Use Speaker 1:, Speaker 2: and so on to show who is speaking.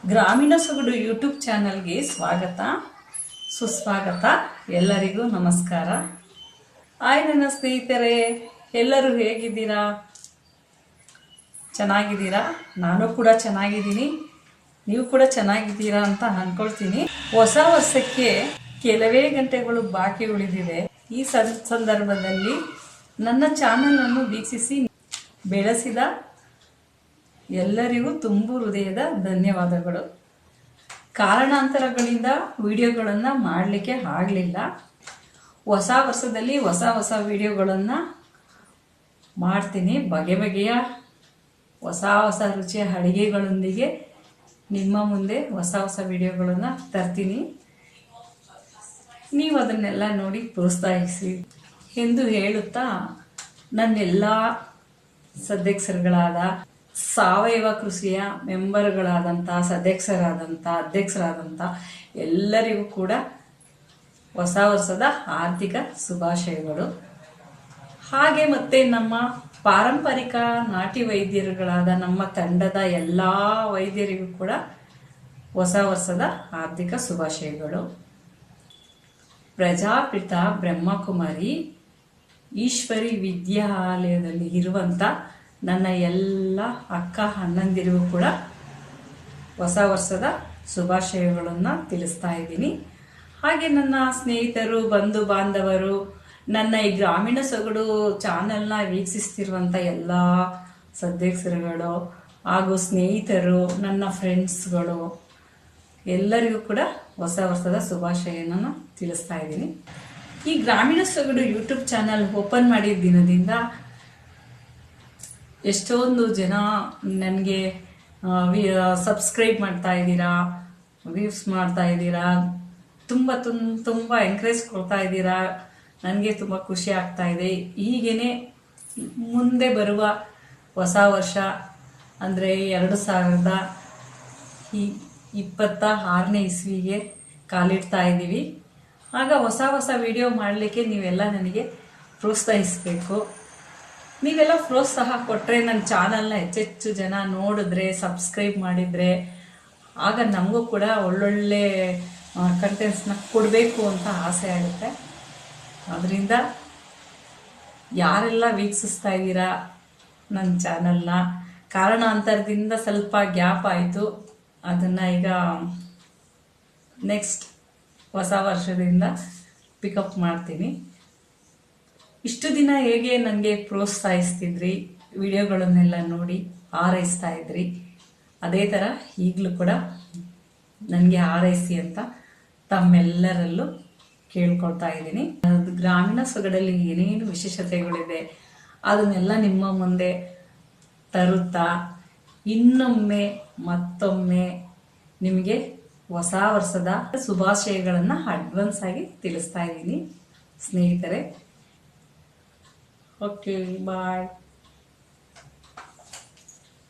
Speaker 1: ಗ್ರಾಮೀಣ ಸೊಗಡು ಯೂಟ್ಯೂಬ್ ಚಾನಲ್ಗೆ ಸ್ವಾಗತ ಸುಸ್ವಾಗತ. ಎಲ್ಲರಿಗೂ ನಮಸ್ಕಾರ. ನನ್ನ ಸ್ನೇಹಿತರೆ, ಎಲ್ಲರೂ ಹೇಗಿದ್ದೀರಾ? ಚೆನ್ನಾಗಿದ್ದೀರಾ? ನಾನು ಕೂಡ ಚೆನ್ನಾಗಿದ್ದೀನಿ, ನೀವು ಕೂಡ ಚೆನ್ನಾಗಿದ್ದೀರಾ ಅಂತ ಅಂದ್ಕೊಳ್ತೀನಿ. ಹೊಸ ವರ್ಷಕ್ಕೆ ಕೆಲವೇ ಗಂಟೆಗಳು ಬಾಕಿ ಉಳಿದಿದೆ. ಈ ಸಂದರ್ಭದಲ್ಲಿ ನನ್ನ ಚಾನಲನ್ನು ವೀಕ್ಷಿಸಿ ಬೆಳೆಸಿದ ಎಲ್ಲರಿಗೂ ತುಂಬು ಹೃದಯದ ಧನ್ಯವಾದಗಳು. ಕಾರಣಾಂತರಗಳಿಂದ ವಿಡಿಯೋಗಳನ್ನು ಮಾಡಲಿಕ್ಕೆ ಆಗಲಿಲ್ಲ. ಹೊಸ ವರ್ಷದಲ್ಲಿ ಹೊಸ ವಿಡಿಯೋಗಳನ್ನು ಮಾಡ್ತೀನಿ. ಬಗೆಯ ಹೊಸ ರುಚಿಯ ಅಡುಗೆಗಳೊಂದಿಗೆ ನಿಮ್ಮ ಮುಂದೆ ಹೊಸ ವಿಡಿಯೋಗಳನ್ನು ತರ್ತೀನಿ. ನೀವು ಅದನ್ನೆಲ್ಲ ನೋಡಿ ಪ್ರೋತ್ಸಾಹಿಸಿ ಎಂದು ಹೇಳುತ್ತಾ, ನನ್ನೆಲ್ಲ ಸದಸ್ಯರುಗಳಾದ ಸಾವಯವ ಕೃಷಿಯ ಮೆಂಬರ್ಗಳಾದಂಥ ಅಧ್ಯಕ್ಷರಾದಂಥ ಎಲ್ಲರಿಗೂ ಕೂಡ ಹೊಸ ವರ್ಷದ ಆರ್ಥಿಕ ಶುಭಾಶಯಗಳು. ಹಾಗೆ ಮತ್ತೆ ನಮ್ಮ ಪಾರಂಪರಿಕ ನಾಟಿ ವೈದ್ಯರುಗಳಾದ ನಮ್ಮ ತಂಡದ ಎಲ್ಲ ವೈದ್ಯರಿಗೂ ಕೂಡ ಹೊಸ ವರ್ಷದ ಆರ್ಥಿಕ ಶುಭಾಶಯಗಳು. ಪ್ರಜಾಪಿತ ಬ್ರಹ್ಮಕುಮಾರಿ ಈಶ್ವರಿ ವಿದ್ಯಾಲಯದಲ್ಲಿ ಇರುವಂಥ ನನ್ನ ಎಲ್ಲ ಅಕ್ಕ ಅಣ್ಣಂದಿರಿಗೂ ಕೂಡ ಹೊಸ ವರ್ಷದ ಶುಭಾಶಯಗಳನ್ನು ತಿಳಿಸ್ತಾ ಇದ್ದೀನಿ. ಹಾಗೆ ನನ್ನ ಸ್ನೇಹಿತರು, ಬಂಧು ಬಾಂಧವರು, ನನ್ನ ಈ ಗ್ರಾಮೀಣ ಸೊಗಡು ಚಾನೆಲ್ನ ವೀಕ್ಷಿಸ್ತಿರುವಂಥ ಎಲ್ಲ ಸದಸ್ಯರುಗಳು ಹಾಗೂ ಸ್ನೇಹಿತರು, ನನ್ನ ಫ್ರೆಂಡ್ಸ್ಗಳು ಎಲ್ಲರಿಗೂ ಕೂಡ ಹೊಸ ವರ್ಷದ ಶುಭಾಶಯವನ್ನು ತಿಳಿಸ್ತಾ ಇದ್ದೀನಿ. ಈ ಗ್ರಾಮೀಣ ಸೊಗಡು ಯೂಟ್ಯೂಬ್ ಚಾನಲ್ ಓಪನ್ ಮಾಡಿದ ದಿನದಿಂದ ಎಷ್ಟೊಂದು ಜನ ನನಗೆ ಸಬ್ಸ್ಕ್ರೈಬ್ ಮಾಡ್ತಾ ಇದ್ದೀರಾ, ವ್ಯೂಸ್ ಮಾಡ್ತಾ ಇದ್ದೀರಾ, ತುಂಬ ಎಂಕರೇಜ್ ಕೊಡ್ತಾ ಇದ್ದೀರಾ. ನನಗೆ ತುಂಬ ಖುಷಿ ಆಗ್ತಾ ಇದೆ. ಹೀಗೇನೆ ಮುಂದೆ ಬರುವ ಹೊಸ ವರ್ಷ ಅಂದರೆ 2026ನೇ ಇಸ್ವಿಗೆ ಕಾಲಿಡ್ತಾ ಇದ್ದೀವಿ. ಆಗ ಹೊಸ ವಿಡಿಯೋ ಮಾಡಲಿಕ್ಕೆ ನೀವೆಲ್ಲ ನನಗೆ ಪ್ರೋತ್ಸಾಹಿಸಬೇಕು. ನೀವೆಲ್ಲ ಪ್ರೋತ್ಸಾಹ ಕೊಟ್ಟರೆ ನನ್ನ ಚಾನಲ್ನ ಹೆಚ್ಚೆಚ್ಚು ಜನ ನೋಡಿದ್ರೆ, ಸಬ್ಸ್ಕ್ರೈಬ್ ಮಾಡಿದರೆ, ಆಗ ನಮಗೂ ಕೂಡ ಒಳ್ಳೊಳ್ಳೆ ಕಂಟೆಂಟ್ಸ್ನ ಕೊಡಬೇಕು ಅಂತ ಆಸೆ ಆಗುತ್ತೆ. ಅದರಿಂದ ಯಾರೆಲ್ಲ ವೀಕ್ಷಿಸ್ತಾ ಇದ್ದೀರಾ ನನ್ನ ಚಾನಲ್ನ, ಕಾರಣಾಂತರದಿಂದ ಸ್ವಲ್ಪ ಗ್ಯಾಪ್ ಆಯಿತು. ಅದನ್ನು ಈಗ ನೆಕ್ಸ್ಟ್ ಹೊಸ ವರ್ಷದಿಂದ ಪಿಕಪ್ ಮಾಡ್ತೀನಿ. ಇಷ್ಟು ದಿನ ಹೇಗೆ ನನಗೆ ಪ್ರೋತ್ಸಾಹಿಸ್ತಿದ್ರಿ, ವಿಡಿಯೋಗಳನ್ನೆಲ್ಲ ನೋಡಿ ಹಾರೈಸ್ತಾ ಇದ್ರಿ, ಅದೇ ಥರ ಈಗಲೂ ಕೂಡ ನನಗೆ ಹಾರೈಸಿ ಅಂತ ತಮ್ಮೆಲ್ಲರಲ್ಲೂ ಕೇಳ್ಕೊಳ್ತಾ ಇದ್ದೀನಿ. ಗ್ರಾಮೀಣ ಸೊಗಡಲ್ಲಿ ಏನೇನು ವಿಶೇಷತೆಗಳಿದೆ ಅದನ್ನೆಲ್ಲ ನಿಮ್ಮ ಮುಂದೆ ತರುತ್ತಾ ಮತ್ತೊಮ್ಮೆ ನಿಮಗೆ ಹೊಸ ವರ್ಷದ ಶುಭಾಶಯಗಳನ್ನು ಅಡ್ವಾನ್ಸ್ ಆಗಿ ತಿಳಿಸ್ತಾ ಇದ್ದೀನಿ ಸ್ನೇಹಿತರೆ. ಓಕೆ, ಬಾಯ್.